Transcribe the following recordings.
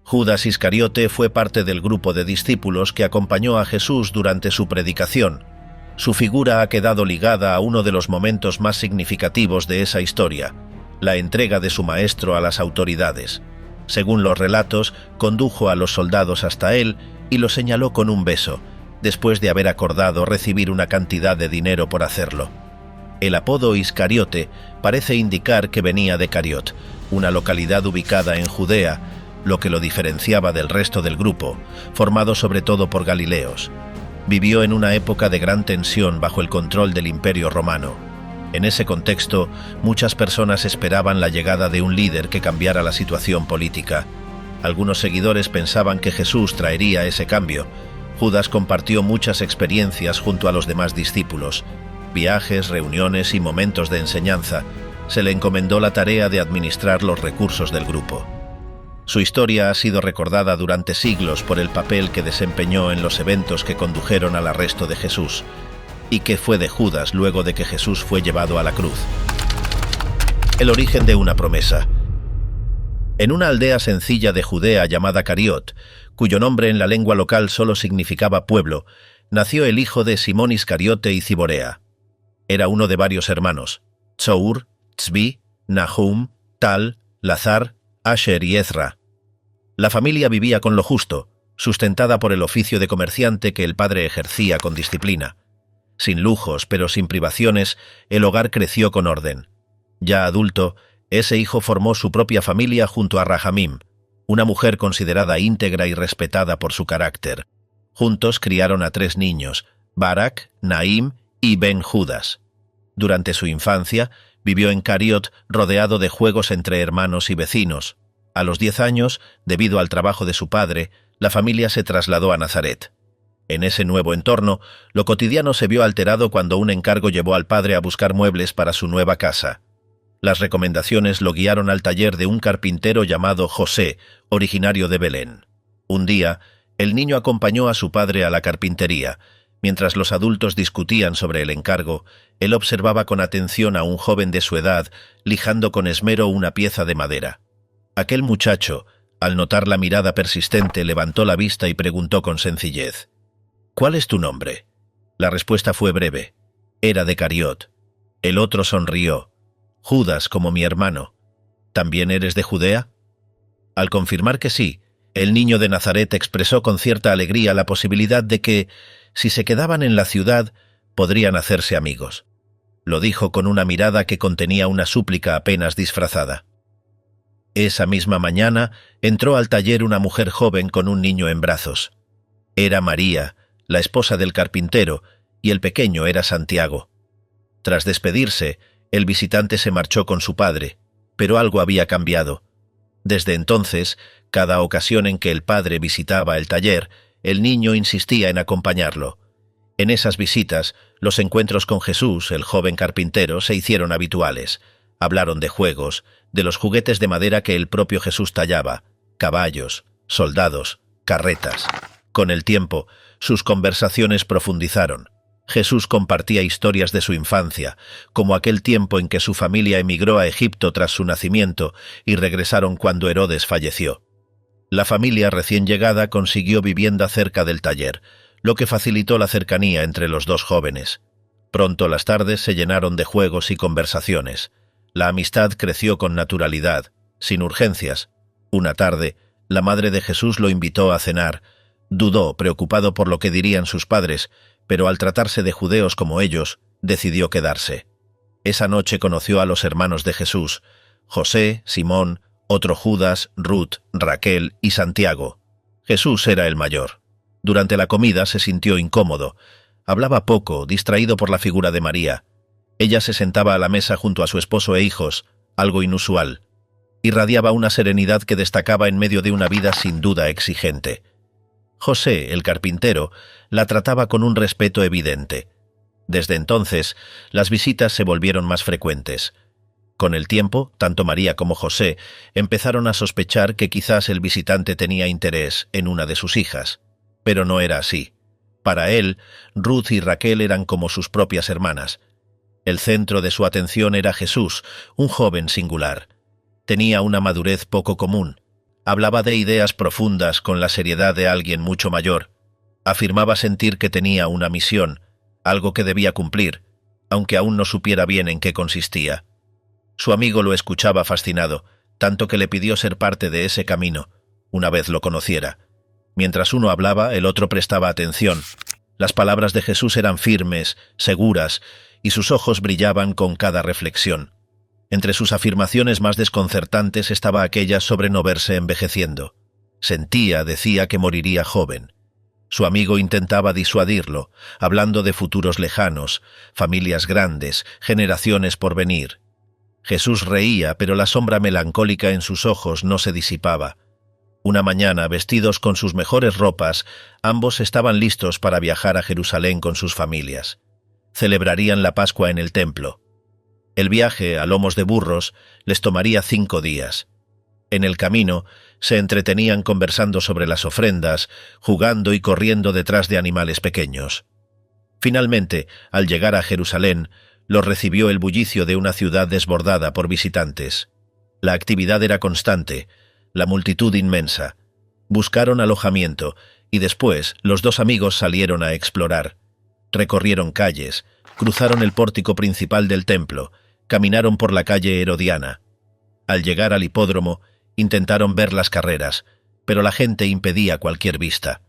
Judas Iscariote fue parte del grupo de discípulos que acompañó a Jesús durante su predicación. Su figura ha quedado ligada a uno de los momentos más significativos de esa historia, la entrega de su maestro a las autoridades. Según los relatos, condujo a los soldados hasta él y lo señaló con un beso, después de haber acordado recibir una cantidad de dinero por hacerlo. El apodo Iscariote parece indicar que venía de Cariot, una localidad ubicada en Judea, lo que lo diferenciaba del resto del grupo, formado sobre todo por galileos. Vivió en una época de gran tensión bajo el control del Imperio Romano. En ese contexto, muchas personas esperaban la llegada de un líder que cambiara la situación política. Algunos seguidores pensaban que Jesús traería ese cambio. Judas compartió muchas experiencias junto a los demás discípulos, viajes, reuniones y momentos de enseñanza. Se le encomendó la tarea de administrar los recursos del grupo. Su historia ha sido recordada durante siglos por el papel que desempeñó en los eventos que condujeron al arresto de Jesús, y que fue de Judas luego de que Jesús fue llevado a la cruz. El origen de una promesa. En una aldea sencilla de Judea llamada Cariot, cuyo nombre en la lengua local solo significaba pueblo, nació el hijo de Simón Iscariote y Ciborea. Era uno de varios hermanos, Tzour, Tzvi, Nahum, Tal, Lazar, Asher y Ezra. La familia vivía con lo justo, sustentada por el oficio de comerciante que el padre ejercía con disciplina. Sin lujos, pero sin privaciones, el hogar creció con orden. Ya adulto, ese hijo formó su propia familia junto a Rahamim, una mujer considerada íntegra y respetada por su carácter. Juntos criaron a 3 niños, Barak, Naim y Ben Judas. Durante su infancia, vivió en Cariot rodeado de juegos entre hermanos y vecinos. A los 10 años, debido al trabajo de su padre, la familia se trasladó a Nazaret. En ese nuevo entorno, lo cotidiano se vio alterado cuando un encargo llevó al padre a buscar muebles para su nueva casa. Las recomendaciones lo guiaron al taller de un carpintero llamado José, originario de Belén. Un día, el niño acompañó a su padre a la carpintería. Mientras los adultos discutían sobre el encargo, él observaba con atención a un joven de su edad lijando con esmero una pieza de madera. Aquel muchacho, al notar la mirada persistente, levantó la vista y preguntó con sencillez: «¿Cuál es tu nombre?». La respuesta fue breve: «Era de Cariot». El otro sonrió: «Judas, como mi hermano. ¿También eres de Judea?». Al confirmar que sí, el niño de Nazaret expresó con cierta alegría la posibilidad de que, si se quedaban en la ciudad, podrían hacerse amigos. Lo dijo con una mirada que contenía una súplica apenas disfrazada. Esa misma mañana entró al taller una mujer joven con un niño en brazos. Era María, la esposa del carpintero, y el pequeño era Santiago. Tras despedirse, el visitante se marchó con su padre, pero algo había cambiado. Desde entonces, cada ocasión en que el padre visitaba el taller, el niño insistía en acompañarlo. En esas visitas, los encuentros con Jesús, el joven carpintero, se hicieron habituales. Hablaron de juegos, de los juguetes de madera que el propio Jesús tallaba, caballos, soldados, carretas. Con el tiempo, sus conversaciones profundizaron. Jesús compartía historias de su infancia, como aquel tiempo en que su familia emigró a Egipto tras su nacimiento y regresaron cuando Herodes falleció. La familia recién llegada consiguió vivienda cerca del taller, lo que facilitó la cercanía entre los dos jóvenes. Pronto las tardes se llenaron de juegos y conversaciones. La amistad creció con naturalidad, sin urgencias. Una tarde, la madre de Jesús lo invitó a cenar. Dudó, preocupado por lo que dirían sus padres, pero al tratarse de judeos como ellos, decidió quedarse. Esa noche conoció a los hermanos de Jesús: José, Simón, otro Judas, Ruth, Raquel y Santiago. Jesús era el mayor. Durante la comida se sintió incómodo. Hablaba poco, distraído por la figura de María. Ella se sentaba a la mesa junto a su esposo e hijos, algo inusual. Irradiaba una serenidad que destacaba en medio de una vida sin duda exigente. José, el carpintero, la trataba con un respeto evidente. Desde entonces, las visitas se volvieron más frecuentes. Con el tiempo, tanto María como José empezaron a sospechar que quizás el visitante tenía interés en una de sus hijas. Pero no era así. Para él, Ruth y Raquel eran como sus propias hermanas. El centro de su atención era Jesús, un joven singular. Tenía una madurez poco común. Hablaba de ideas profundas con la seriedad de alguien mucho mayor. Afirmaba sentir que tenía una misión, algo que debía cumplir, aunque aún no supiera bien en qué consistía. Su amigo lo escuchaba fascinado, tanto que le pidió ser parte de ese camino, una vez lo conociera. Mientras uno hablaba, el otro prestaba atención. Las palabras de Jesús eran firmes, seguras, y sus ojos brillaban con cada reflexión. Entre sus afirmaciones más desconcertantes estaba aquella sobre no verse envejeciendo. Decía que moriría joven. Su amigo intentaba disuadirlo, hablando de futuros lejanos, familias grandes, generaciones por venir. Jesús reía, pero la sombra melancólica en sus ojos no se disipaba. Una mañana, vestidos con sus mejores ropas, ambos estaban listos para viajar a Jerusalén con sus familias. Celebrarían la Pascua en el templo. El viaje, a lomos de burros, les tomaría 5 días. En el camino, se entretenían conversando sobre las ofrendas, jugando y corriendo detrás de animales pequeños. Finalmente, al llegar a Jerusalén, los recibió el bullicio de una ciudad desbordada por visitantes. La actividad era constante, la multitud inmensa. Buscaron alojamiento, y después los 2 amigos salieron a explorar. Recorrieron calles, cruzaron el pórtico principal del templo, caminaron por la calle Herodiana. Al llegar al hipódromo, intentaron ver las carreras, pero la gente impedía cualquier vista.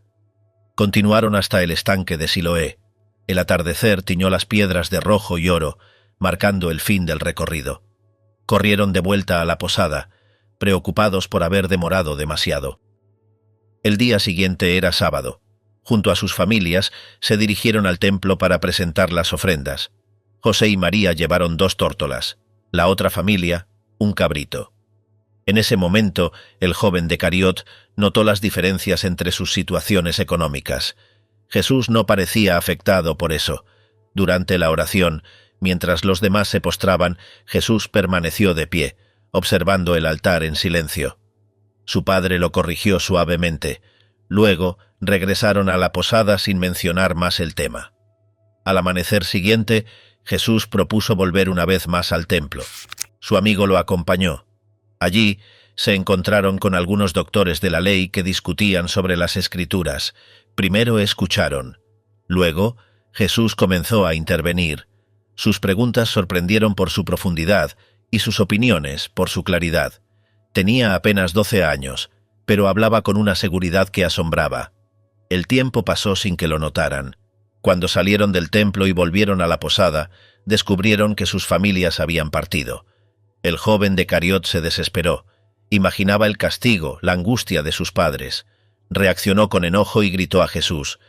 Continuaron hasta el estanque de Siloé. El atardecer tiñó las piedras de rojo y oro, marcando el fin del recorrido. Corrieron de vuelta a la posada, preocupados por haber demorado demasiado. El día siguiente era sábado. Junto a sus familias, se dirigieron al templo para presentar las ofrendas. José y María llevaron 2 tórtolas, la otra familia, un cabrito. En ese momento, el joven de Cariot notó las diferencias entre sus situaciones económicas. Jesús no parecía afectado por eso. Durante la oración, mientras los demás se postraban, Jesús permaneció de pie, observando el altar en silencio. Su padre lo corrigió suavemente. Luego, regresaron a la posada sin mencionar más el tema. Al amanecer siguiente, Jesús propuso volver una vez más al templo. Su amigo lo acompañó. Allí se encontraron con algunos doctores de la ley que discutían sobre las Escrituras. Primero escucharon. Luego, Jesús comenzó a intervenir. Sus preguntas sorprendieron por su profundidad y sus opiniones por su claridad. Tenía apenas 12 años, pero hablaba con una seguridad que asombraba. El tiempo pasó sin que lo notaran. Cuando salieron del templo y volvieron a la posada, descubrieron que sus familias habían partido. El joven de Cariot se desesperó. Imaginaba el castigo, la angustia de sus padres. Reaccionó con enojo y gritó a Jesús,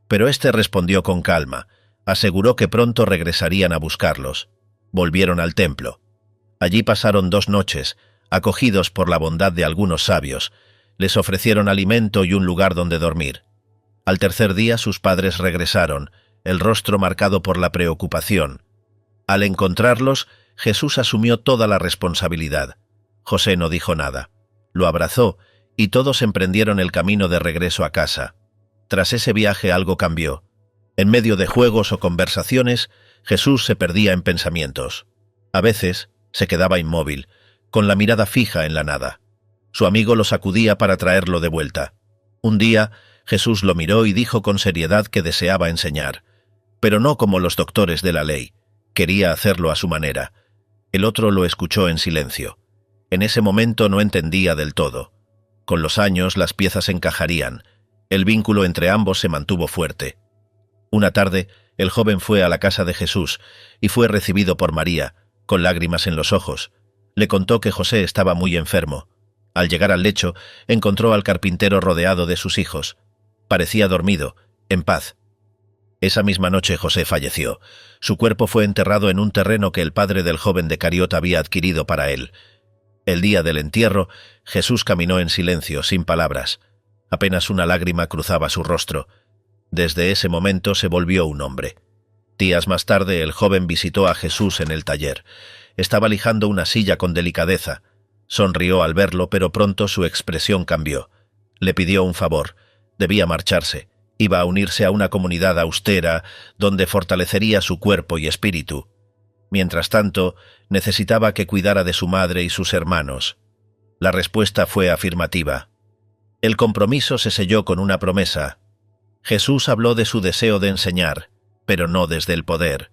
pero éste respondió con calma. Aseguró que pronto regresarían a buscarlos. Volvieron al templo. Allí pasaron 2 noches, acogidos por la bondad de algunos sabios. Les ofrecieron alimento y un lugar donde dormir. Al tercer día sus padres regresaron, el rostro marcado por la preocupación. Al encontrarlos, Jesús asumió toda la responsabilidad. José no dijo nada. Lo abrazó y todos emprendieron el camino de regreso a casa. Tras ese viaje algo cambió. En medio de juegos o conversaciones, Jesús se perdía en pensamientos. A veces se quedaba inmóvil, con la mirada fija en la nada. Su amigo lo sacudía para traerlo de vuelta. Un día, Jesús lo miró y dijo con seriedad que deseaba enseñar, pero no como los doctores de la ley. Quería hacerlo a su manera. El otro lo escuchó en silencio. En ese momento no entendía del todo. Con los años las piezas encajarían. El vínculo entre ambos se mantuvo fuerte. Una tarde, el joven fue a la casa de Jesús y fue recibido por María, con lágrimas en los ojos. Le contó que José estaba muy enfermo. Al llegar al lecho, encontró al carpintero rodeado de sus hijos. Parecía dormido, en paz. Esa misma noche José falleció. Su cuerpo fue enterrado en un terreno que el padre del joven de Cariot había adquirido para él. El día del entierro, Jesús caminó en silencio, sin palabras. Apenas una lágrima cruzaba su rostro. Desde ese momento se volvió un hombre. Días más tarde, el joven visitó a Jesús en el taller. Estaba lijando una silla con delicadeza. Sonrió al verlo, pero pronto su expresión cambió. Le pidió un favor. Debía marcharse. Iba a unirse a una comunidad austera donde fortalecería su cuerpo y espíritu. Mientras tanto, necesitaba que cuidara de su madre y sus hermanos. La respuesta fue afirmativa. El compromiso se selló con una promesa. Jesús habló de su deseo de enseñar, pero no desde el poder.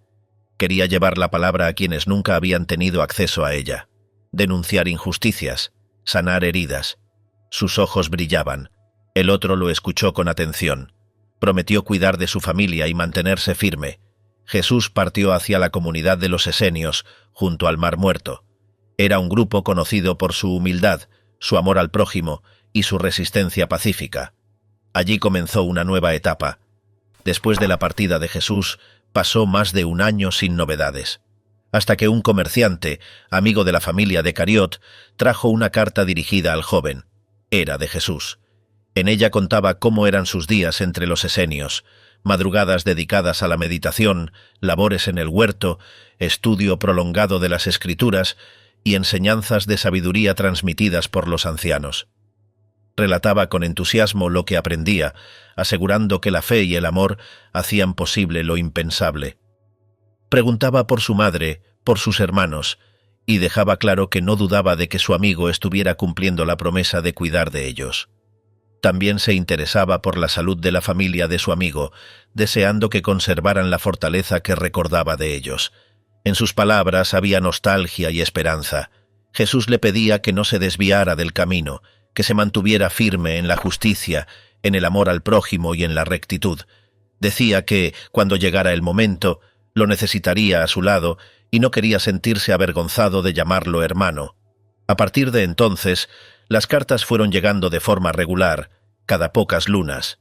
Quería llevar la palabra a quienes nunca habían tenido acceso a ella, denunciar injusticias, sanar heridas. Sus ojos brillaban. El otro lo escuchó con atención. Prometió cuidar de su familia y mantenerse firme. Jesús partió hacia la comunidad de los esenios, junto al Mar Muerto. Era un grupo conocido por su humildad, su amor al prójimo y su resistencia pacífica. Allí comenzó una nueva etapa. Después de la partida de Jesús, pasó más de un año sin novedades, hasta que un comerciante, amigo de la familia de Cariot, trajo una carta dirigida al joven. Era de Jesús. En ella contaba cómo eran sus días entre los esenios, madrugadas dedicadas a la meditación, labores en el huerto, estudio prolongado de las Escrituras y enseñanzas de sabiduría transmitidas por los ancianos. Relataba con entusiasmo lo que aprendía, asegurando que la fe y el amor hacían posible lo impensable. Preguntaba por su madre, por sus hermanos, y dejaba claro que no dudaba de que su amigo estuviera cumpliendo la promesa de cuidar de ellos. También se interesaba por la salud de la familia de su amigo, deseando que conservaran la fortaleza que recordaba de ellos. En sus palabras había nostalgia y esperanza. Jesús le pedía que no se desviara del camino, que se mantuviera firme en la justicia, en el amor al prójimo y en la rectitud. Decía que, cuando llegara el momento, lo necesitaría a su lado y no quería sentirse avergonzado de llamarlo hermano. A partir de entonces, las cartas fueron llegando de forma regular, cada pocas lunas.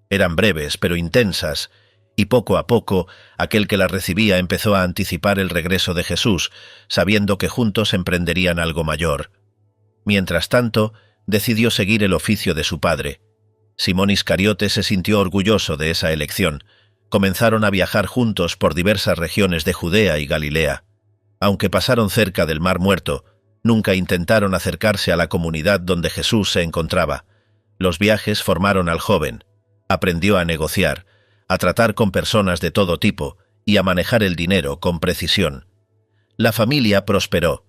Eran breves pero intensas, y poco a poco aquel que las recibía empezó a anticipar el regreso de Jesús, sabiendo que juntos emprenderían algo mayor. Mientras tanto, decidió seguir el oficio de su padre. Simón Iscariote se sintió orgulloso de esa elección. Comenzaron a viajar juntos por diversas regiones de Judea y Galilea. Aunque pasaron cerca del Mar Muerto, nunca intentaron acercarse a la comunidad donde Jesús se encontraba. Los viajes formaron al joven. Aprendió a negociar, a tratar con personas de todo tipo y a manejar el dinero con precisión. La familia prosperó.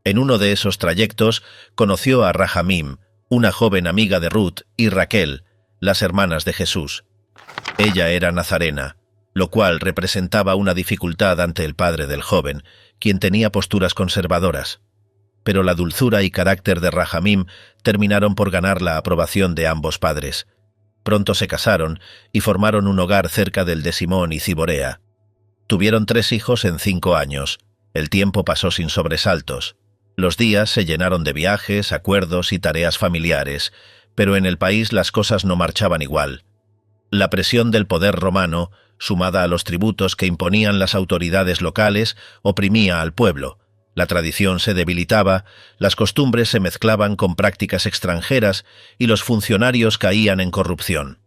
En uno de esos trayectos conoció a Rahamim, una joven amiga de Ruth y Raquel, las hermanas de Jesús. Ella era nazarena, lo cual representaba una dificultad ante el padre del joven, quien tenía posturas conservadoras. Pero la dulzura y carácter de Rahamim terminaron por ganar la aprobación de ambos padres. Pronto se casaron y formaron un hogar cerca del de Simón y Ciborea. Tuvieron 3 hijos en 5 años. El tiempo pasó sin sobresaltos. Los días se llenaron de viajes, acuerdos y tareas familiares, pero en el país las cosas no marchaban igual. La presión del poder romano, sumada a los tributos que imponían las autoridades locales, oprimía al pueblo. La tradición se debilitaba, las costumbres se mezclaban con prácticas extranjeras y los funcionarios caían en corrupción.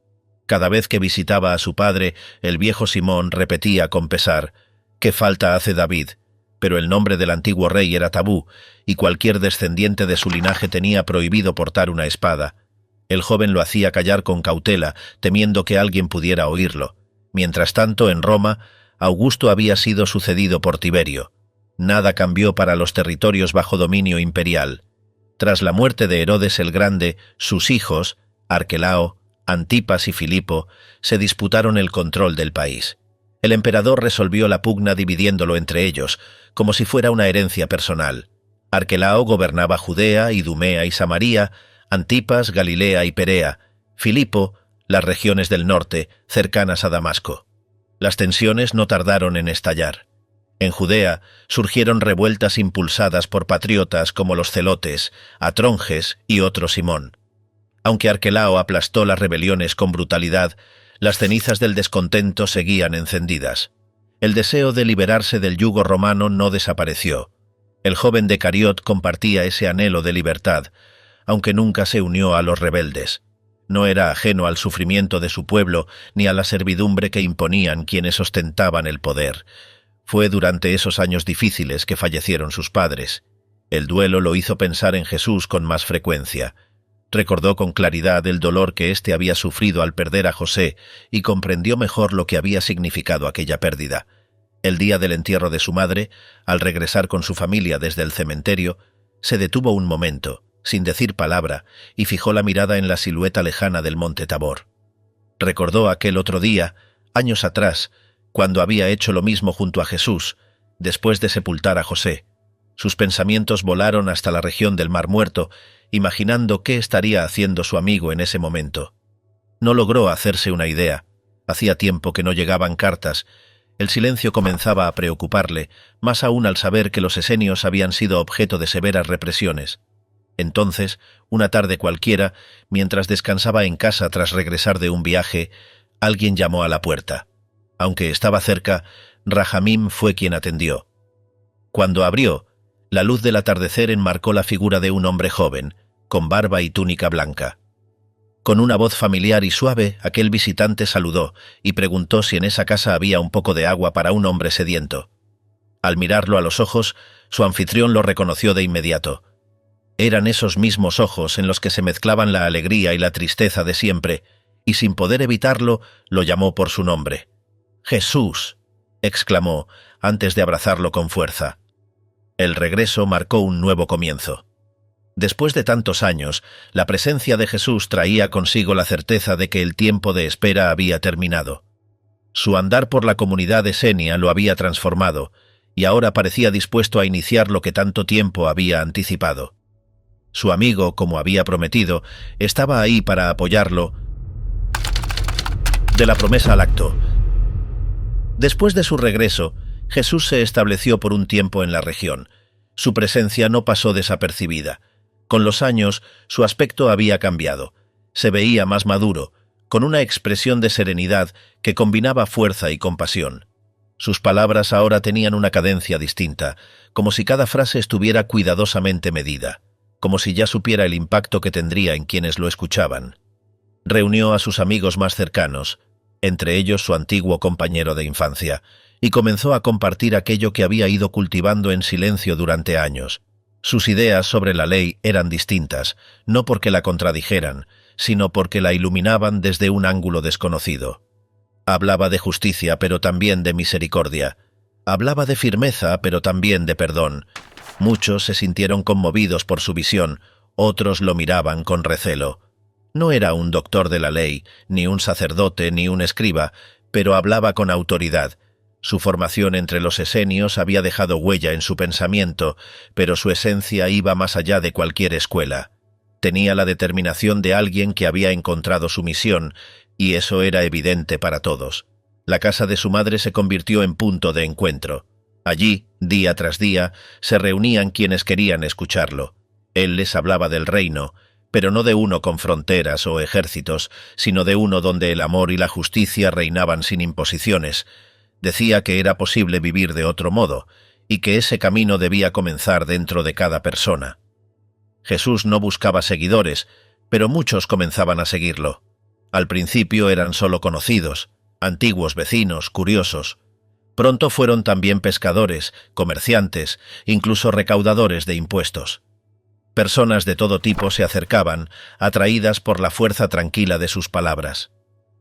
Cada vez que visitaba a su padre, el viejo Simón repetía con pesar: «¿Qué falta hace David?». Pero el nombre del antiguo rey era tabú, y cualquier descendiente de su linaje tenía prohibido portar una espada. El joven lo hacía callar con cautela, temiendo que alguien pudiera oírlo. Mientras tanto, en Roma, Augusto había sido sucedido por Tiberio. Nada cambió para los territorios bajo dominio imperial. Tras la muerte de Herodes el Grande, sus hijos, Arquelao, Antipas y Filipo, se disputaron el control del país. El emperador resolvió la pugna dividiéndolo entre ellos, como si fuera una herencia personal. Arquelao gobernaba Judea, Idumea y Samaria, Antipas, Galilea y Perea, Filipo, las regiones del norte, cercanas a Damasco. Las tensiones no tardaron en estallar. En Judea surgieron revueltas impulsadas por patriotas como los celotes, Atronges y otro Simón. Aunque Arquelao aplastó las rebeliones con brutalidad, las cenizas del descontento seguían encendidas. El deseo de liberarse del yugo romano no desapareció. El joven de Cariot compartía ese anhelo de libertad, aunque nunca se unió a los rebeldes. No era ajeno al sufrimiento de su pueblo ni a la servidumbre que imponían quienes ostentaban el poder. Fue durante esos años difíciles que fallecieron sus padres. El duelo lo hizo pensar en Jesús con más frecuencia. Recordó con claridad el dolor que éste había sufrido al perder a José y comprendió mejor lo que había significado aquella pérdida. El día del entierro de su madre, al regresar con su familia desde el cementerio, se detuvo un momento sin decir palabra, y fijó la mirada en la silueta lejana del monte Tabor. Recordó aquel otro día, años atrás, cuando había hecho lo mismo junto a Jesús, después de sepultar a José. Sus pensamientos volaron hasta la región del Mar Muerto, imaginando qué estaría haciendo su amigo en ese momento. No logró hacerse una idea. Hacía tiempo que no llegaban cartas. El silencio comenzaba a preocuparle, más aún al saber que los esenios habían sido objeto de severas represiones. Entonces, una tarde cualquiera, mientras descansaba en casa tras regresar de un viaje, alguien llamó a la puerta. Aunque estaba cerca, Rahamim fue quien atendió. Cuando abrió, la luz del atardecer enmarcó la figura de un hombre joven, con barba y túnica blanca. Con una voz familiar y suave, aquel visitante saludó y preguntó si en esa casa había un poco de agua para un hombre sediento. Al mirarlo a los ojos, su anfitrión lo reconoció de inmediato. Eran esos mismos ojos en los que se mezclaban la alegría y la tristeza de siempre, y sin poder evitarlo, lo llamó por su nombre. «¡Jesús!», exclamó, antes de abrazarlo con fuerza. El regreso marcó un nuevo comienzo. Después de tantos años, la presencia de Jesús traía consigo la certeza de que el tiempo de espera había terminado. Su andar por la comunidad esenia lo había transformado, y ahora parecía dispuesto a iniciar lo que tanto tiempo había anticipado. Su amigo, como había prometido, estaba ahí para apoyarlo. De la promesa al acto. Después de su regreso, Jesús se estableció por un tiempo en la región. Su presencia no pasó desapercibida. Con los años, su aspecto había cambiado. Se veía más maduro, con una expresión de serenidad que combinaba fuerza y compasión. Sus palabras ahora tenían una cadencia distinta, como si cada frase estuviera cuidadosamente medida, como si ya supiera el impacto que tendría en quienes lo escuchaban. Reunió a sus amigos más cercanos, entre ellos su antiguo compañero de infancia, y comenzó a compartir aquello que había ido cultivando en silencio durante años. Sus ideas sobre la ley eran distintas, no porque la contradijeran, sino porque la iluminaban desde un ángulo desconocido. Hablaba de justicia, pero también de misericordia. Hablaba de firmeza, pero también de perdón. Muchos se sintieron conmovidos por su visión, otros lo miraban con recelo. No era un doctor de la ley, ni un sacerdote, ni un escriba, pero hablaba con autoridad. Su formación entre los esenios había dejado huella en su pensamiento, pero su esencia iba más allá de cualquier escuela. Tenía la determinación de alguien que había encontrado su misión, y eso era evidente para todos. La casa de su madre se convirtió en punto de encuentro. Allí, día tras día, se reunían quienes querían escucharlo. Él les hablaba del reino, pero no de uno con fronteras o ejércitos, sino de uno donde el amor y la justicia reinaban sin imposiciones. Decía que era posible vivir de otro modo, y que ese camino debía comenzar dentro de cada persona. Jesús no buscaba seguidores, pero muchos comenzaban a seguirlo. Al principio eran solo conocidos, antiguos vecinos, curiosos. Pronto fueron también pescadores, comerciantes, incluso recaudadores de impuestos. Personas de todo tipo se acercaban, atraídas por la fuerza tranquila de sus palabras.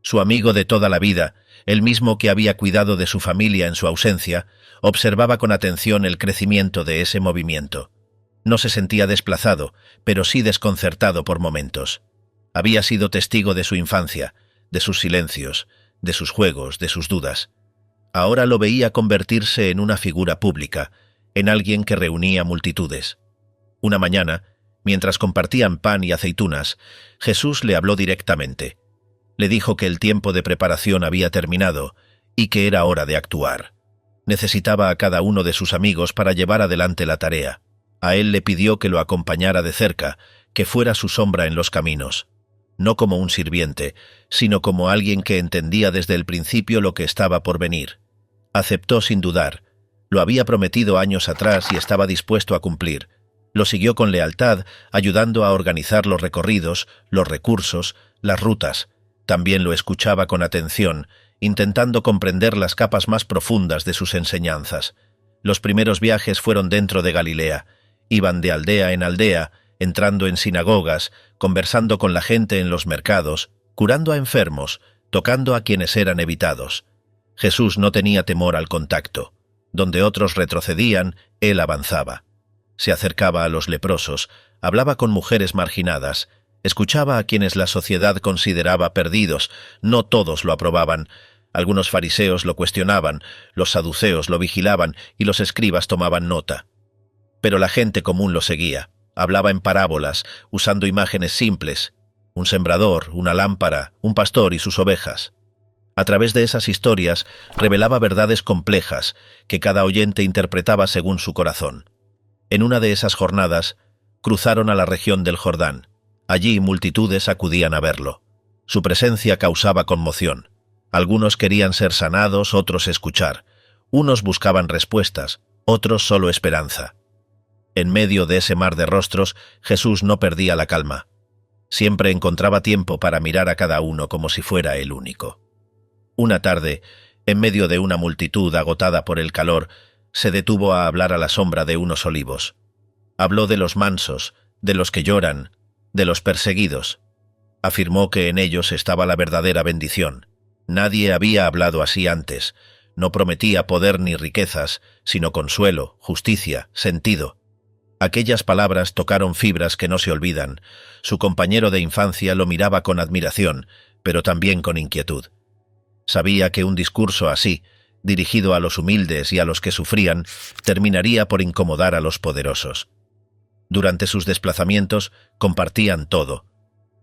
Su amigo de toda la vida, el mismo que había cuidado de su familia en su ausencia, observaba con atención el crecimiento de ese movimiento. No se sentía desplazado, pero sí desconcertado por momentos. Había sido testigo de su infancia, de sus silencios, de sus juegos, de sus dudas. Ahora lo veía convertirse en una figura pública, en alguien que reunía multitudes. Una mañana, mientras compartían pan y aceitunas, Jesús le habló directamente. Le dijo que el tiempo de preparación había terminado y que era hora de actuar. Necesitaba a cada uno de sus amigos para llevar adelante la tarea. A él le pidió que lo acompañara de cerca, que fuera su sombra en los caminos. No como un sirviente, sino como alguien que entendía desde el principio lo que estaba por venir. Aceptó sin dudar. Lo había prometido años atrás y estaba dispuesto a cumplir. Lo siguió con lealtad, ayudando a organizar los recorridos, los recursos, las rutas. También lo escuchaba con atención, intentando comprender las capas más profundas de sus enseñanzas. Los primeros viajes fueron dentro de Galilea. Iban de aldea en aldea, entrando en sinagogas, conversando con la gente en los mercados, curando a enfermos, tocando a quienes eran evitados. Jesús no tenía temor al contacto. Donde otros retrocedían, él avanzaba. Se acercaba a los leprosos, hablaba con mujeres marginadas, escuchaba a quienes la sociedad consideraba perdidos. No todos lo aprobaban. Algunos fariseos lo cuestionaban, los saduceos lo vigilaban y los escribas tomaban nota. Pero la gente común lo seguía. Hablaba en parábolas, usando imágenes simples: un sembrador, una lámpara, un pastor y sus ovejas. A través de esas historias revelaba verdades complejas que cada oyente interpretaba según su corazón. En una de esas jornadas cruzaron a la región del Jordán. Allí multitudes acudían a verlo. Su presencia causaba conmoción. Algunos querían ser sanados, otros escuchar. Unos buscaban respuestas, otros solo esperanza. En medio de ese mar de rostros, Jesús no perdía la calma. Siempre encontraba tiempo para mirar a cada uno como si fuera el único. Una tarde, en medio de una multitud agotada por el calor, se detuvo a hablar a la sombra de unos olivos. Habló de los mansos, de los que lloran, de los perseguidos. Afirmó que en ellos estaba la verdadera bendición. Nadie había hablado así antes. No prometía poder ni riquezas, sino consuelo, justicia, sentido. Aquellas palabras tocaron fibras que no se olvidan. Su compañero de infancia lo miraba con admiración, pero también con inquietud. Sabía que un discurso así, dirigido a los humildes y a los que sufrían, terminaría por incomodar a los poderosos. Durante sus desplazamientos compartían todo.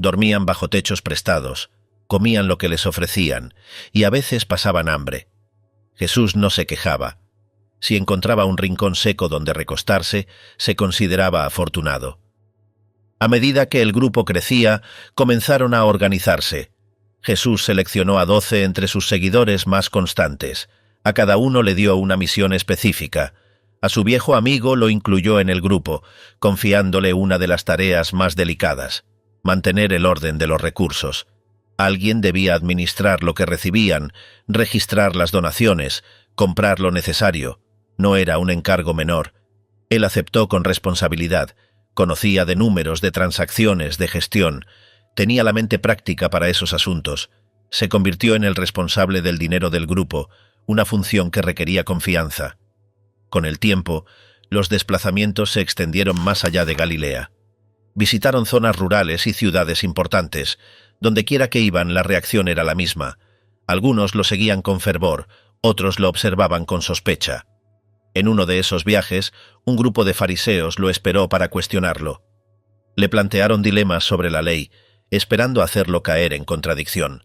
Dormían bajo techos prestados, comían lo que les ofrecían, y a veces pasaban hambre. Jesús no se quejaba. Si encontraba un rincón seco donde recostarse, se consideraba afortunado. A medida que el grupo crecía, comenzaron a organizarse. Jesús seleccionó a 12 entre sus seguidores más constantes. A cada uno le dio una misión específica. A su viejo amigo lo incluyó en el grupo, confiándole una de las tareas más delicadas: mantener el orden de los recursos. Alguien debía administrar lo que recibían, registrar las donaciones, comprar lo necesario. No era un encargo menor. Él aceptó con responsabilidad. Conocía de números, de transacciones, de gestión. Tenía la mente práctica para esos asuntos. Se convirtió en el responsable del dinero del grupo, una función que requería confianza. Con el tiempo, los desplazamientos se extendieron más allá de Galilea. Visitaron zonas rurales y ciudades importantes. Dondequiera que iban, la reacción era la misma. Algunos lo seguían con fervor, otros lo observaban con sospecha. En uno de esos viajes, un grupo de fariseos lo esperó para cuestionarlo. Le plantearon dilemas sobre la ley, esperando hacerlo caer en contradicción.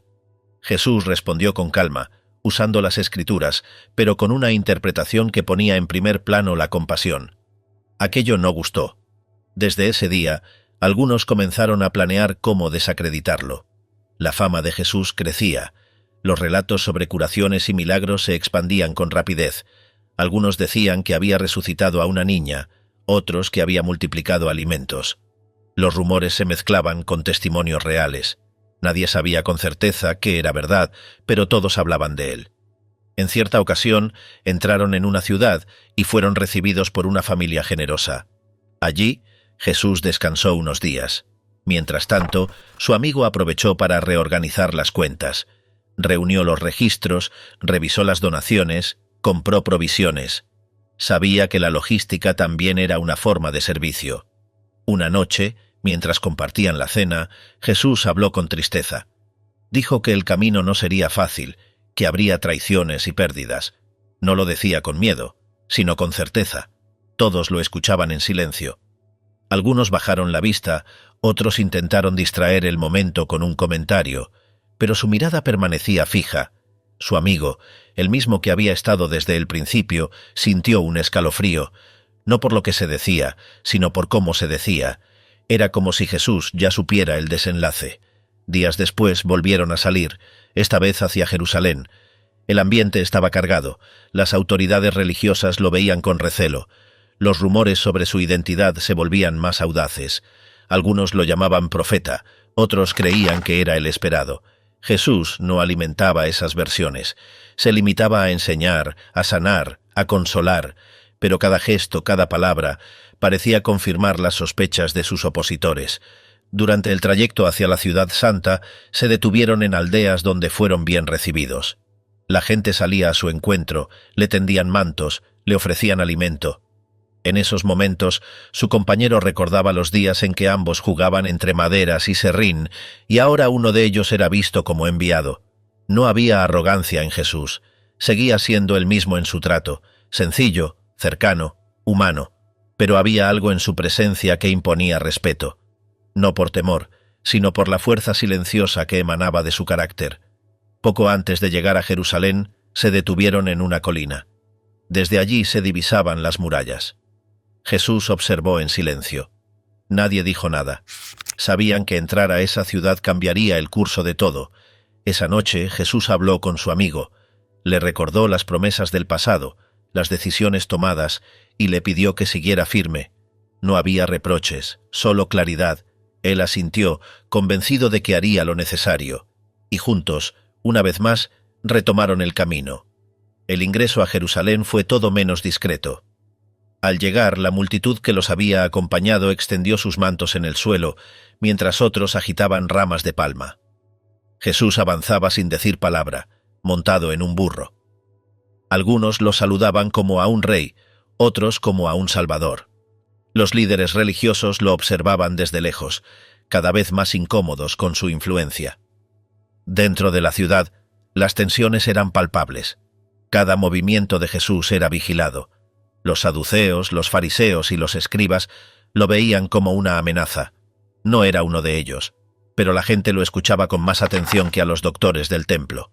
Jesús respondió con calma, usando las Escrituras, pero con una interpretación que ponía en primer plano la compasión. Aquello no gustó. Desde ese día, algunos comenzaron a planear cómo desacreditarlo. La fama de Jesús crecía. Los relatos sobre curaciones y milagros se expandían con rapidez. Algunos decían que había resucitado a una niña, otros que había multiplicado alimentos. Los rumores se mezclaban con testimonios reales. Nadie sabía con certeza qué era verdad, pero todos hablaban de él. En cierta ocasión, entraron en una ciudad y fueron recibidos por una familia generosa. Allí, Jesús descansó unos días. Mientras tanto, su amigo aprovechó para reorganizar las cuentas. Reunió los registros, revisó las donaciones, compró provisiones. Sabía que la logística también era una forma de servicio. Una noche, mientras compartían la cena, Jesús habló con tristeza. Dijo que el camino no sería fácil, que habría traiciones y pérdidas. No lo decía con miedo, sino con certeza. Todos lo escuchaban en silencio. Algunos bajaron la vista, otros intentaron distraer el momento con un comentario, pero su mirada permanecía fija. Su amigo, el mismo que había estado desde el principio, sintió un escalofrío, no por lo que se decía, sino por cómo se decía. Era como si Jesús ya supiera el desenlace. Días después volvieron a salir, esta vez hacia Jerusalén. El ambiente estaba cargado, las autoridades religiosas lo veían con recelo. Los rumores sobre su identidad se volvían más audaces. Algunos lo llamaban profeta, otros creían que era el esperado. Jesús no alimentaba esas versiones. Se limitaba a enseñar, a sanar, a consolar, pero cada gesto, cada palabra, parecía confirmar las sospechas de sus opositores. Durante el trayecto hacia la ciudad santa, se detuvieron en aldeas donde fueron bien recibidos. La gente salía a su encuentro, le tendían mantos, le ofrecían alimento. En esos momentos, su compañero recordaba los días en que ambos jugaban entre Maderas y Serrín, y ahora uno de ellos era visto como enviado. No había arrogancia en Jesús. Seguía siendo el mismo en su trato, sencillo, cercano, humano, pero había algo en su presencia que imponía respeto. No por temor, sino por la fuerza silenciosa que emanaba de su carácter. Poco antes de llegar a Jerusalén, se detuvieron en una colina. Desde allí se divisaban las murallas. Jesús observó en silencio. Nadie dijo nada. Sabían que entrar a esa ciudad cambiaría el curso de todo. Esa noche Jesús habló con su amigo. Le recordó las promesas del pasado, las decisiones tomadas, y le pidió que siguiera firme. No había reproches, solo claridad. Él asintió, convencido de que haría lo necesario. Y juntos, una vez más, retomaron el camino. El ingreso a Jerusalén fue todo menos discreto. Al llegar, la multitud que los había acompañado extendió sus mantos en el suelo, mientras otros agitaban ramas de palma. Jesús avanzaba sin decir palabra, montado en un burro. Algunos lo saludaban como a un rey, otros como a un salvador. Los líderes religiosos lo observaban desde lejos, cada vez más incómodos con su influencia. Dentro de la ciudad, las tensiones eran palpables. Cada movimiento de Jesús era vigilado. Los saduceos, los fariseos y los escribas lo veían como una amenaza. No era uno de ellos, pero la gente lo escuchaba con más atención que a los doctores del templo.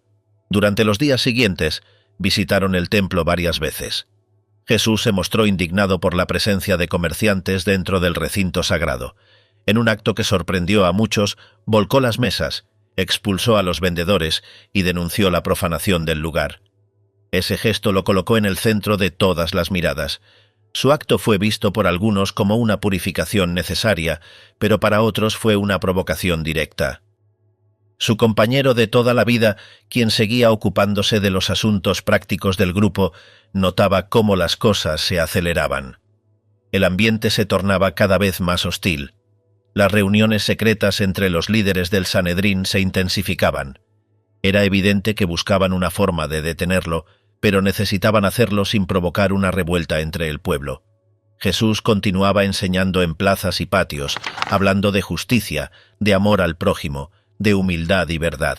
Durante los días siguientes, visitaron el templo varias veces. Jesús se mostró indignado por la presencia de comerciantes dentro del recinto sagrado. En un acto que sorprendió a muchos, volcó las mesas, expulsó a los vendedores y denunció la profanación del lugar. Ese gesto lo colocó en el centro de todas las miradas. Su acto fue visto por algunos como una purificación necesaria, pero para otros fue una provocación directa. Su compañero de toda la vida, quien seguía ocupándose de los asuntos prácticos del grupo, notaba cómo las cosas se aceleraban. El ambiente se tornaba cada vez más hostil. Las reuniones secretas entre los líderes del Sanedrín se intensificaban. Era evidente que buscaban una forma de detenerlo, pero necesitaban hacerlo sin provocar una revuelta entre el pueblo. Jesús continuaba enseñando en plazas y patios, hablando de justicia, de amor al prójimo, de humildad y verdad.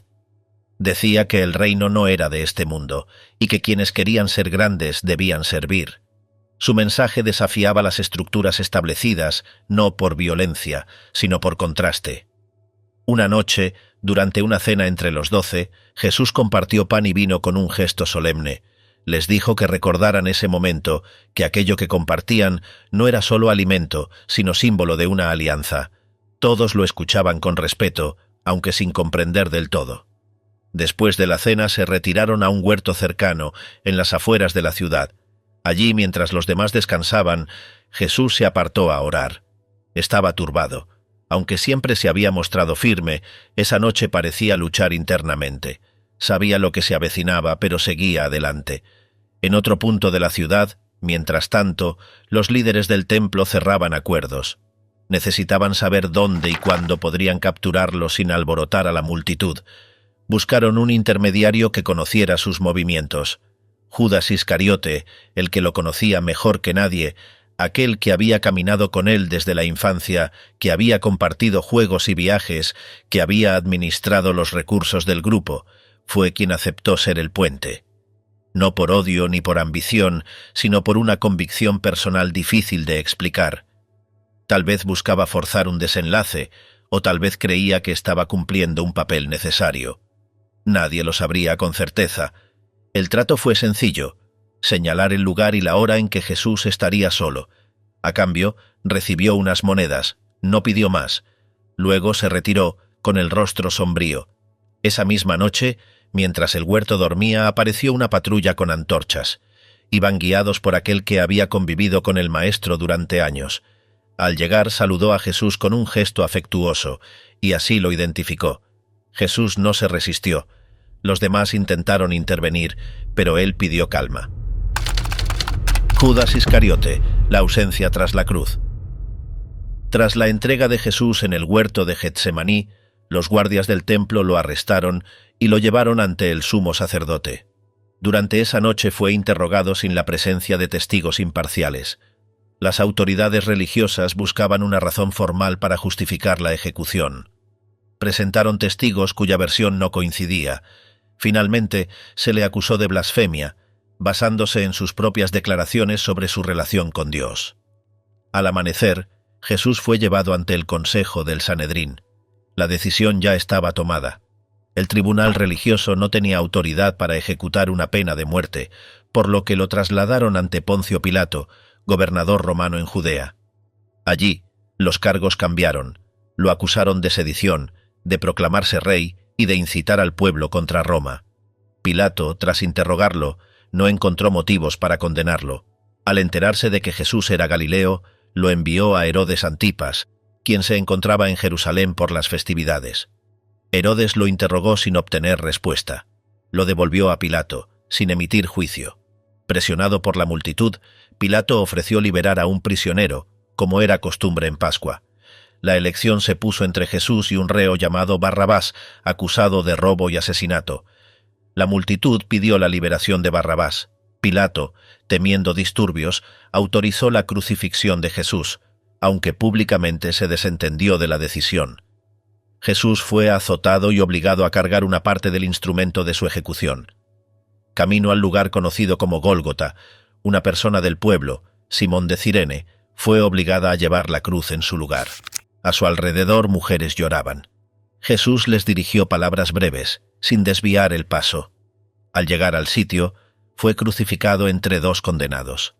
Decía que el reino no era de este mundo, y que quienes querían ser grandes debían servir. Su mensaje desafiaba las estructuras establecidas, no por violencia, sino por contraste. Una noche, durante una cena entre los 12, Jesús compartió pan y vino con un gesto solemne. Les dijo que recordaran ese momento, que aquello que compartían no era solo alimento, sino símbolo de una alianza. Todos lo escuchaban con respeto, aunque sin comprender del todo. Después de la cena se retiraron a un huerto cercano, en las afueras de la ciudad. Allí, mientras los demás descansaban, Jesús se apartó a orar. Estaba turbado. Aunque siempre se había mostrado firme, esa noche parecía luchar internamente. Sabía lo que se avecinaba, pero seguía adelante. En otro punto de la ciudad, mientras tanto, los líderes del templo cerraban acuerdos. Necesitaban saber dónde y cuándo podrían capturarlo sin alborotar a la multitud. Buscaron un intermediario que conociera sus movimientos. Judas Iscariote, el que lo conocía mejor que nadie, aquel que había caminado con él desde la infancia, que había compartido juegos y viajes, que había administrado los recursos del grupo, fue quien aceptó ser el puente. No por odio ni por ambición, sino por una convicción personal difícil de explicar. Tal vez buscaba forzar un desenlace, o tal vez creía que estaba cumpliendo un papel necesario. Nadie lo sabría con certeza. El trato fue sencillo: señalar el lugar y la hora en que Jesús estaría solo. A cambio, recibió unas monedas, no pidió más. Luego se retiró, con el rostro sombrío. Esa misma noche, mientras el huerto dormía, apareció una patrulla con antorchas. Iban guiados por aquel que había convivido con el maestro durante años. Al llegar saludó a Jesús con un gesto afectuoso, y así lo identificó. Jesús no se resistió. Los demás intentaron intervenir, pero él pidió calma. Judas Iscariote, la ausencia tras la cruz. Tras la entrega de Jesús en el huerto de Getsemaní, los guardias del templo lo arrestaron y lo llevaron ante el sumo sacerdote. Durante esa noche fue interrogado sin la presencia de testigos imparciales. Las autoridades religiosas buscaban una razón formal para justificar la ejecución. Presentaron testigos cuya versión no coincidía. Finalmente, se le acusó de blasfemia, basándose en sus propias declaraciones sobre su relación con Dios. Al amanecer, Jesús fue llevado ante el Consejo del Sanedrín. La decisión ya estaba tomada. El tribunal religioso no tenía autoridad para ejecutar una pena de muerte, por lo que lo trasladaron ante Poncio Pilato, gobernador romano en Judea. Allí, los cargos cambiaron. Lo acusaron de sedición, de proclamarse rey y de incitar al pueblo contra Roma. Pilato, tras interrogarlo, no encontró motivos para condenarlo. Al enterarse de que Jesús era Galileo, lo envió a Herodes Antipas, quien se encontraba en Jerusalén por las festividades. Herodes lo interrogó sin obtener respuesta. Lo devolvió a Pilato, sin emitir juicio. Presionado por la multitud, Pilato ofreció liberar a un prisionero, como era costumbre en Pascua. La elección se puso entre Jesús y un reo llamado Barrabás, acusado de robo y asesinato. La multitud pidió la liberación de Barrabás. Pilato, temiendo disturbios, autorizó la crucifixión de Jesús, aunque públicamente se desentendió de la decisión. Jesús fue azotado y obligado a cargar una parte del instrumento de su ejecución. Camino al lugar conocido como Gólgota, una persona del pueblo, Simón de Cirene, fue obligada a llevar la cruz en su lugar. A su alrededor mujeres lloraban. Jesús les dirigió palabras breves, sin desviar el paso. Al llegar al sitio, fue crucificado entre dos condenados.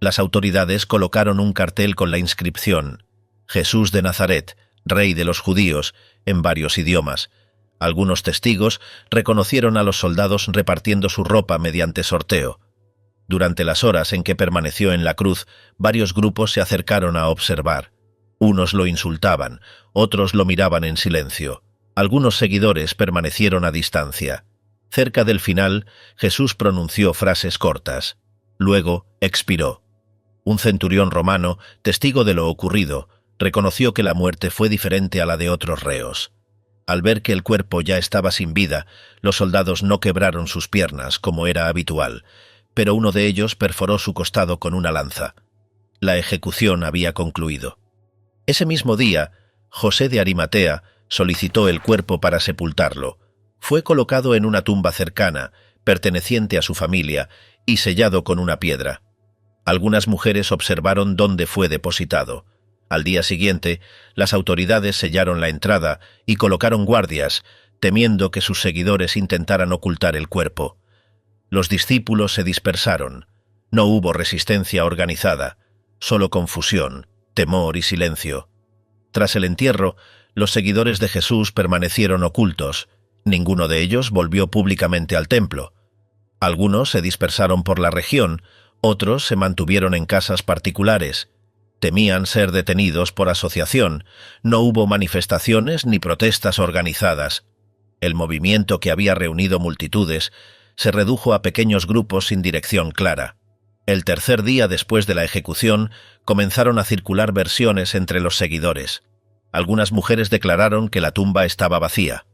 Las autoridades colocaron un cartel con la inscripción «Jesús de Nazaret, Rey de los Judíos», en varios idiomas. Algunos testigos reconocieron a los soldados repartiendo su ropa mediante sorteo. Durante las horas en que permaneció en la cruz, varios grupos se acercaron a observar. Unos lo insultaban, otros lo miraban en silencio. Algunos seguidores permanecieron a distancia. Cerca del final, Jesús pronunció frases cortas. Luego expiró. Un centurión romano, testigo de lo ocurrido, reconoció que la muerte fue diferente a la de otros reos. Al ver que el cuerpo ya estaba sin vida, los soldados no quebraron sus piernas, como era habitual, pero uno de ellos perforó su costado con una lanza. La ejecución había concluido. Ese mismo día, José de Arimatea solicitó el cuerpo para sepultarlo. Fue colocado en una tumba cercana, perteneciente a su familia, y sellado con una piedra. Algunas mujeres observaron dónde fue depositado. Al día siguiente, las autoridades sellaron la entrada y colocaron guardias, temiendo que sus seguidores intentaran ocultar el cuerpo. Los discípulos se dispersaron. No hubo resistencia organizada, solo confusión, temor y silencio. Tras el entierro, los seguidores de Jesús permanecieron ocultos. Ninguno de ellos volvió públicamente al templo. Algunos se dispersaron por la región, otros se mantuvieron en casas particulares. Temían ser detenidos por asociación. No hubo manifestaciones ni protestas organizadas. El movimiento, que había reunido multitudes, se redujo a pequeños grupos sin dirección clara. El tercer día después de la ejecución, comenzaron a circular versiones entre los seguidores. Algunas mujeres declararon que la tumba estaba vacía.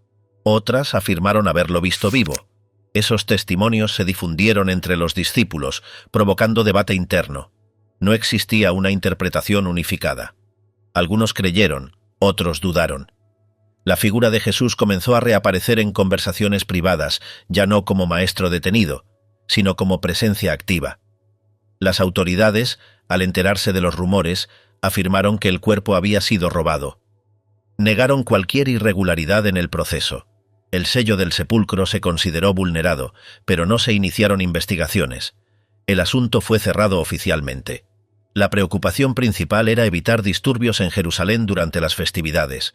Otras afirmaron haberlo visto vivo. Esos testimonios se difundieron entre los discípulos, provocando debate interno. No existía una interpretación unificada. Algunos creyeron, otros dudaron. La figura de Jesús comenzó a reaparecer en conversaciones privadas, ya no como maestro detenido, sino como presencia activa. Las autoridades, al enterarse de los rumores, afirmaron que el cuerpo había sido robado. Negaron cualquier irregularidad en el proceso. El sello del sepulcro se consideró vulnerado, pero no se iniciaron investigaciones. El asunto fue cerrado oficialmente. La preocupación principal era evitar disturbios en Jerusalén durante las festividades.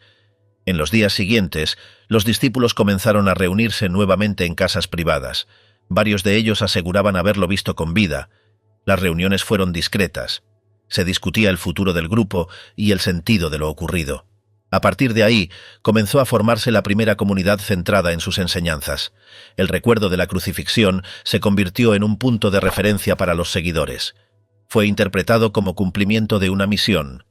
En los días siguientes, los discípulos comenzaron a reunirse nuevamente en casas privadas. Varios de ellos aseguraban haberlo visto con vida. Las reuniones fueron discretas. Se discutía el futuro del grupo y el sentido de lo ocurrido. A partir de ahí, comenzó a formarse la primera comunidad centrada en sus enseñanzas. El recuerdo de la crucifixión se convirtió en un punto de referencia para los seguidores. Fue interpretado como cumplimiento de una misión.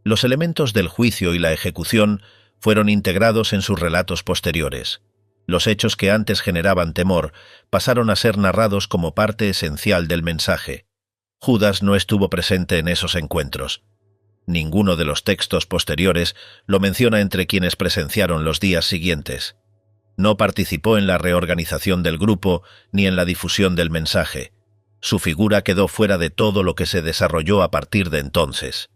Los elementos del juicio y la ejecución fueron integrados en sus relatos posteriores. Los hechos que antes generaban temor pasaron a ser narrados como parte esencial del mensaje. Judas no estuvo presente en esos encuentros. Ninguno de los textos posteriores lo menciona entre quienes presenciaron los días siguientes. No participó en la reorganización del grupo ni en la difusión del mensaje. Su figura quedó fuera de todo lo que se desarrolló a partir de entonces.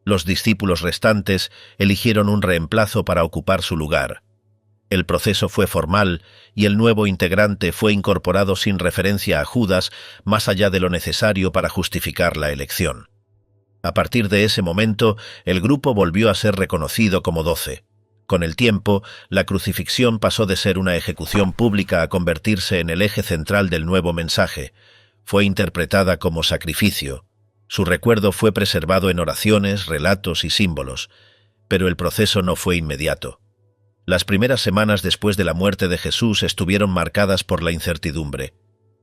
Los discípulos restantes eligieron un reemplazo para ocupar su lugar. El proceso fue formal y el nuevo integrante fue incorporado sin referencia a Judas más allá de lo necesario para justificar la elección. A partir de ese momento, el grupo volvió a ser reconocido como 12. Con el tiempo, la crucifixión pasó de ser una ejecución pública a convertirse en el eje central del nuevo mensaje. Fue interpretada como sacrificio. Su recuerdo fue preservado en oraciones, relatos y símbolos, pero el proceso no fue inmediato. Las primeras semanas después de la muerte de Jesús estuvieron marcadas por la incertidumbre.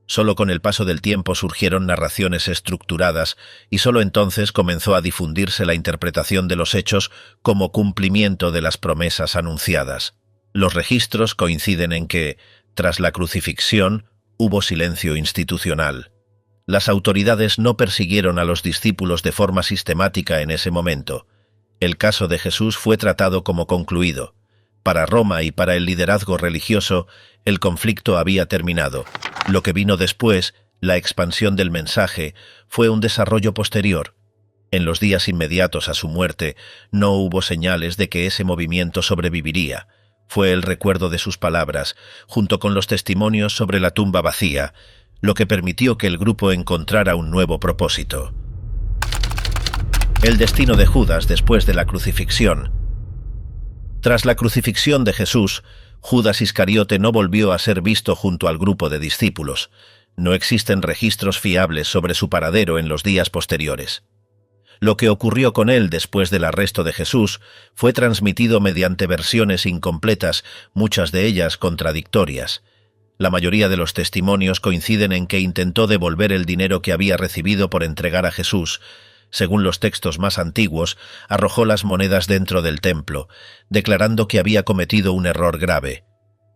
Solo con el paso del tiempo surgieron narraciones estructuradas y solo entonces comenzó a difundirse la interpretación de los hechos como cumplimiento de las promesas anunciadas. Los registros coinciden en que, tras la crucifixión, hubo silencio institucional. Las autoridades no persiguieron a los discípulos de forma sistemática en ese momento. El caso de Jesús fue tratado como concluido. Para Roma y para el liderazgo religioso, el conflicto había terminado. Lo que vino después, la expansión del mensaje, fue un desarrollo posterior. En los días inmediatos a su muerte, no hubo señales de que ese movimiento sobreviviría. Fue el recuerdo de sus palabras, junto con los testimonios sobre la tumba vacía, lo que permitió que el grupo encontrara un nuevo propósito. El destino de Judas después de la crucifixión. Tras la crucifixión de Jesús, Judas Iscariote no volvió a ser visto junto al grupo de discípulos. No existen registros fiables sobre su paradero en los días posteriores. Lo que ocurrió con él después del arresto de Jesús fue transmitido mediante versiones incompletas, muchas de ellas contradictorias. La mayoría de los testimonios coinciden en que intentó devolver el dinero que había recibido por entregar a Jesús. Según los textos más antiguos, arrojó las monedas dentro del templo, declarando que había cometido un error grave.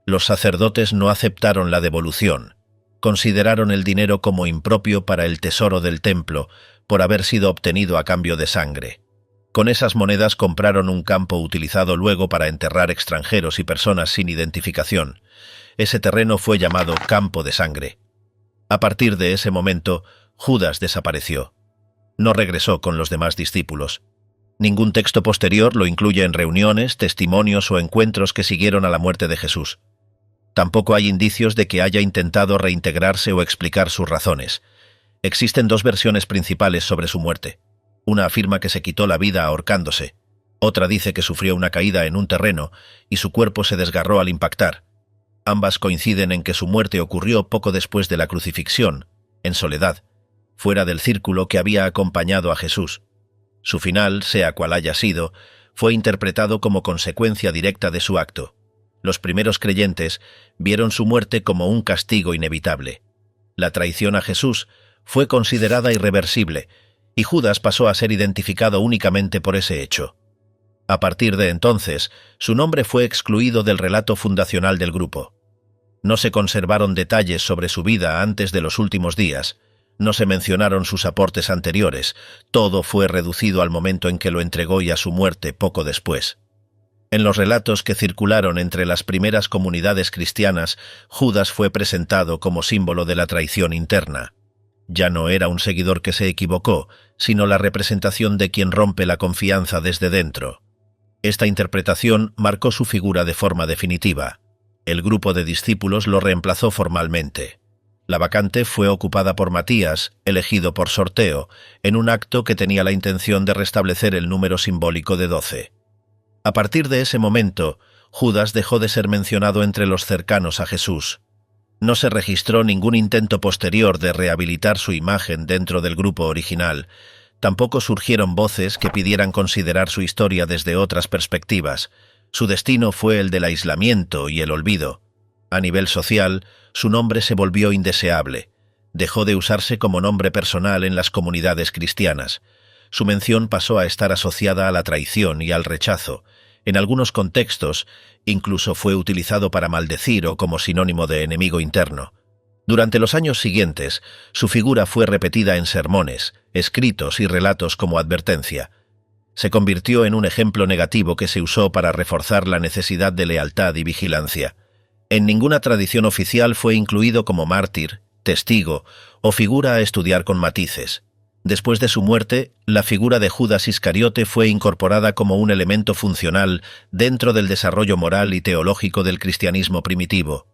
Los sacerdotes no aceptaron la devolución. Consideraron el dinero como impropio para el tesoro del templo, por haber sido obtenido a cambio de sangre. Con esas monedas compraron un campo utilizado luego para enterrar extranjeros y personas sin identificación. Ese terreno fue llamado Campo de Sangre. A partir de ese momento, Judas desapareció. No regresó con los demás discípulos. Ningún texto posterior lo incluye en reuniones, testimonios o encuentros que siguieron a la muerte de Jesús. Tampoco hay indicios de que haya intentado reintegrarse o explicar sus razones. Existen dos versiones principales sobre su muerte. Una afirma que se quitó la vida ahorcándose. Otra dice que sufrió una caída en un terreno y su cuerpo se desgarró al impactar. Ambas coinciden en que su muerte ocurrió poco después de la crucifixión, en soledad, fuera del círculo que había acompañado a Jesús. Su final, sea cual haya sido, fue interpretado como consecuencia directa de su acto. Los primeros creyentes vieron su muerte como un castigo inevitable. La traición a Jesús fue considerada irreversible, y Judas pasó a ser identificado únicamente por ese hecho. A partir de entonces, su nombre fue excluido del relato fundacional del grupo. No se conservaron detalles sobre su vida antes de los últimos días. No se mencionaron sus aportes anteriores. Todo fue reducido al momento en que lo entregó y a su muerte poco después. En los relatos que circularon entre las primeras comunidades cristianas, Judas fue presentado como símbolo de la traición interna. Ya no era un seguidor que se equivocó, sino la representación de quien rompe la confianza desde dentro. Esta interpretación marcó su figura de forma definitiva. El grupo de discípulos lo reemplazó formalmente. La vacante fue ocupada por Matías, elegido por sorteo, en un acto que tenía la intención de restablecer el número simbólico de 12. A partir de ese momento, Judas dejó de ser mencionado entre los cercanos a Jesús. No se registró ningún intento posterior de rehabilitar su imagen dentro del grupo original. Tampoco surgieron voces que pidieran considerar su historia desde otras perspectivas. Su destino fue el del aislamiento y el olvido. A nivel social, su nombre se volvió indeseable. Dejó de usarse como nombre personal en las comunidades cristianas. Su mención pasó a estar asociada a la traición y al rechazo. En algunos contextos, incluso fue utilizado para maldecir o como sinónimo de enemigo interno. Durante los años siguientes, su figura fue repetida en sermones, escritos y relatos como advertencia. Se convirtió en un ejemplo negativo que se usó para reforzar la necesidad de lealtad y vigilancia. En ninguna tradición oficial fue incluido como mártir, testigo o figura a estudiar con matices. Después de su muerte, la figura de Judas Iscariote fue incorporada como un elemento funcional dentro del desarrollo moral y teológico del cristianismo primitivo.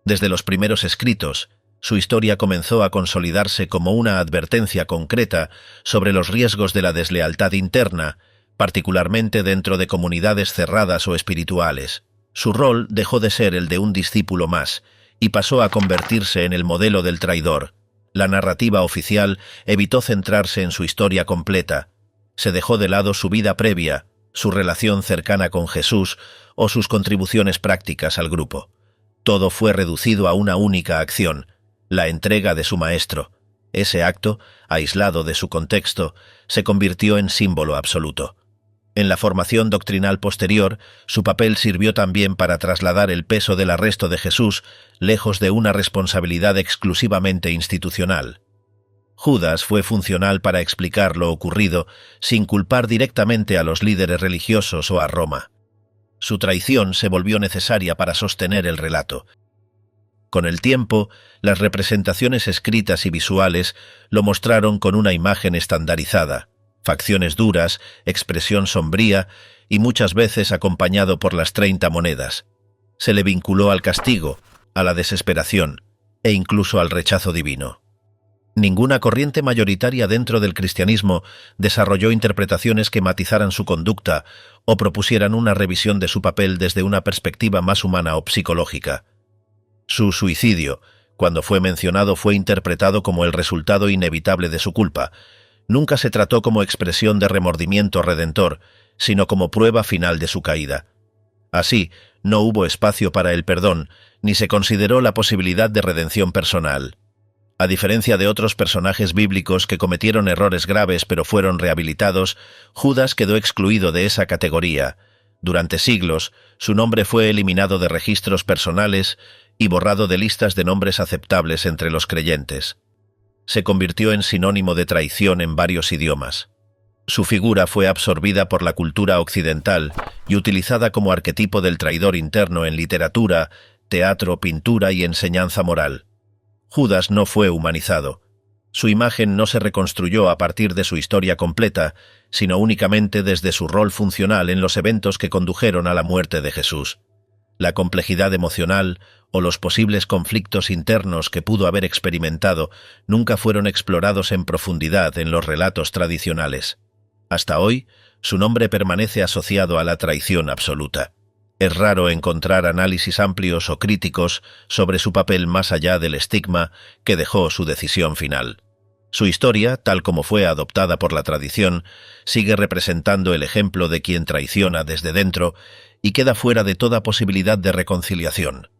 Desde los primeros escritos, su historia comenzó a consolidarse como una advertencia concreta sobre los riesgos de la deslealtad interna, particularmente dentro de comunidades cerradas o espirituales. Su rol dejó de ser el de un discípulo más y pasó a convertirse en el modelo del traidor. La narrativa oficial evitó centrarse en su historia completa. Se dejó de lado su vida previa, su relación cercana con Jesús o sus contribuciones prácticas al grupo. Todo fue reducido a una única acción: la entrega de su maestro. Ese acto, aislado de su contexto, se convirtió en símbolo absoluto. En la formación doctrinal posterior, su papel sirvió también para trasladar el peso del arresto de Jesús lejos de una responsabilidad exclusivamente institucional. Judas fue funcional para explicar lo ocurrido sin culpar directamente a los líderes religiosos o a Roma. Su traición se volvió necesaria para sostener el relato. Con el tiempo, las representaciones escritas y visuales lo mostraron con una imagen estandarizada: facciones duras, expresión sombría y muchas veces acompañado por las 30 monedas. Se le vinculó al castigo, a la desesperación e incluso al rechazo divino. Ninguna corriente mayoritaria dentro del cristianismo desarrolló interpretaciones que matizaran su conducta o propusieran una revisión de su papel desde una perspectiva más humana o psicológica. Su suicidio, cuando fue mencionado, fue interpretado como el resultado inevitable de su culpa. Nunca se trató como expresión de remordimiento redentor, sino como prueba final de su caída. Así, no hubo espacio para el perdón, ni se consideró la posibilidad de redención personal. A diferencia de otros personajes bíblicos que cometieron errores graves pero fueron rehabilitados, Judas quedó excluido de esa categoría. Durante siglos, su nombre fue eliminado de registros personales y borrado de listas de nombres aceptables entre los creyentes. Se convirtió en sinónimo de traición en varios idiomas. Su figura fue absorbida por la cultura occidental y utilizada como arquetipo del traidor interno en literatura, teatro, pintura y enseñanza moral. Judas no fue humanizado. Su imagen no se reconstruyó a partir de su historia completa, sino únicamente desde su rol funcional en los eventos que condujeron a la muerte de Jesús. La complejidad emocional o los posibles conflictos internos que pudo haber experimentado nunca fueron explorados en profundidad en los relatos tradicionales. Hasta hoy, su nombre permanece asociado a la traición absoluta. Es raro encontrar análisis amplios o críticos sobre su papel más allá del estigma que dejó su decisión final. Su historia, tal como fue adoptada por la tradición, sigue representando el ejemplo de quien traiciona desde dentro y queda fuera de toda posibilidad de reconciliación.